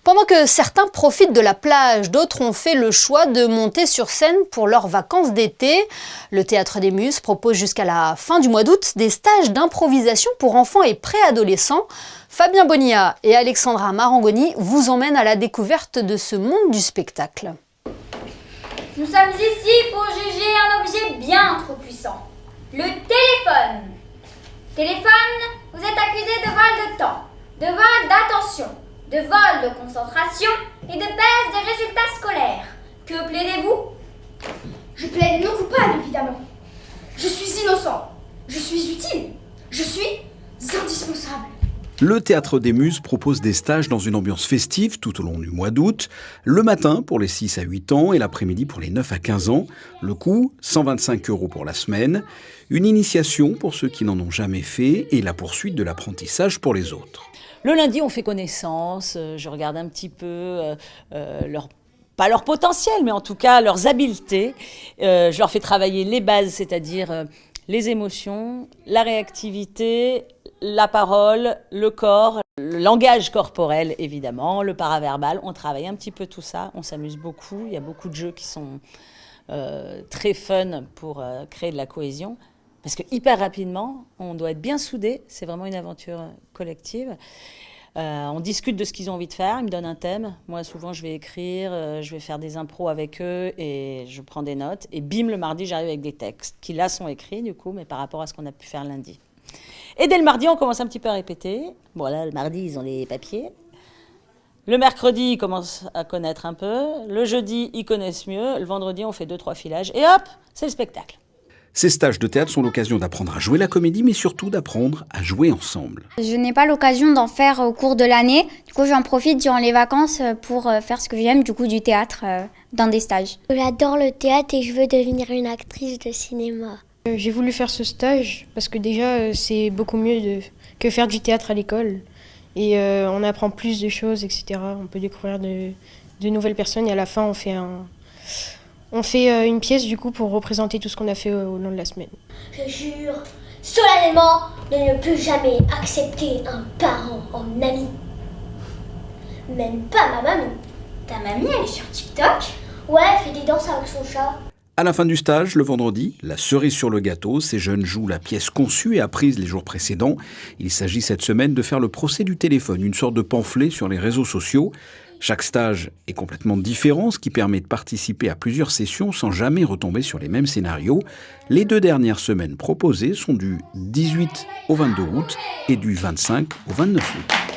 Pendant que certains profitent de la plage, d'autres ont fait le choix de monter sur scène pour leurs vacances d'été. Le Théâtre des Muses propose jusqu'à la fin du mois d'août des stages d'improvisation pour enfants et préadolescents. Fabien Bonilla et Alexandra Marangoni vous emmènent à la découverte de ce monde du spectacle. Nous sommes ici pour juger un objet bien trop puissant, le téléphone. Téléphone, vous êtes accusé de vol de temps, de vol d'attention, de vol de concentration et de baisse des résultats scolaires. Que plaidez-vous? Je plaide non coupable, évidemment. Je suis innocent. Je suis utile. Je suis indispensable. Le Théâtre des Muses propose des stages dans une ambiance festive tout au long du mois d'août, le matin pour les 6 à 8 ans et l'après-midi pour les 9 à 15 ans. Le coût, 125 € pour la semaine. Une initiation pour ceux qui n'en ont jamais fait et la poursuite de l'apprentissage pour les autres. Le lundi, on fait connaissance, je regarde un petit peu pas leur potentiel, mais en tout cas leurs habiletés. Je leur fais travailler les bases, c'est-à-dire les émotions, la réactivité, la parole, le corps, le langage corporel évidemment, le paraverbal. On travaille un petit peu tout ça, on s'amuse beaucoup. Il y a beaucoup de jeux qui sont très fun pour créer de la cohésion. Parce que hyper rapidement, on doit être bien soudés. C'est vraiment une aventure collective. On discute de ce qu'ils ont envie de faire. Ils me donnent un thème. Moi, souvent, je vais écrire, je vais faire des impros avec eux et je prends des notes. Et bim, le mardi, j'arrive avec des textes qui, là, sont écrits, du coup, mais par rapport à ce qu'on a pu faire lundi. Et dès le mardi, on commence un petit peu à répéter. Bon, là, le mardi, ils ont les papiers. Le mercredi, ils commencent à connaître un peu. Le jeudi, ils connaissent mieux. Le vendredi, on fait 2-3 filages. Et hop, c'est le spectacle. Ces stages de théâtre sont l'occasion d'apprendre à jouer la comédie, mais surtout d'apprendre à jouer ensemble. Je n'ai pas l'occasion d'en faire au cours de l'année. Du coup, j'en profite durant les vacances pour faire ce que j'aime, du coup, du théâtre dans des stages. J'adore le théâtre et je veux devenir une actrice de cinéma. J'ai voulu faire ce stage parce que déjà, c'est beaucoup mieux que faire du théâtre à l'école. Et on apprend plus de choses, etc. On peut découvrir de nouvelles personnes et à la fin, on fait une pièce du coup pour représenter tout ce qu'on a fait au long de la semaine. Je jure solennellement de ne plus jamais accepter un parent en ami. Même pas ma mamie. Ta mamie, elle est sur TikTok? Ouais, elle fait des danses avec son chat. À la fin du stage, le vendredi, la cerise sur le gâteau, ces jeunes jouent la pièce conçue et apprise les jours précédents. Il s'agit cette semaine de faire le procès du téléphone, une sorte de pamphlet sur les réseaux sociaux. Chaque stage est complètement différent, ce qui permet de participer à plusieurs sessions sans jamais retomber sur les mêmes scénarios. Les 2 dernières semaines proposées sont du 18 au 22 août et du 25 au 29 août.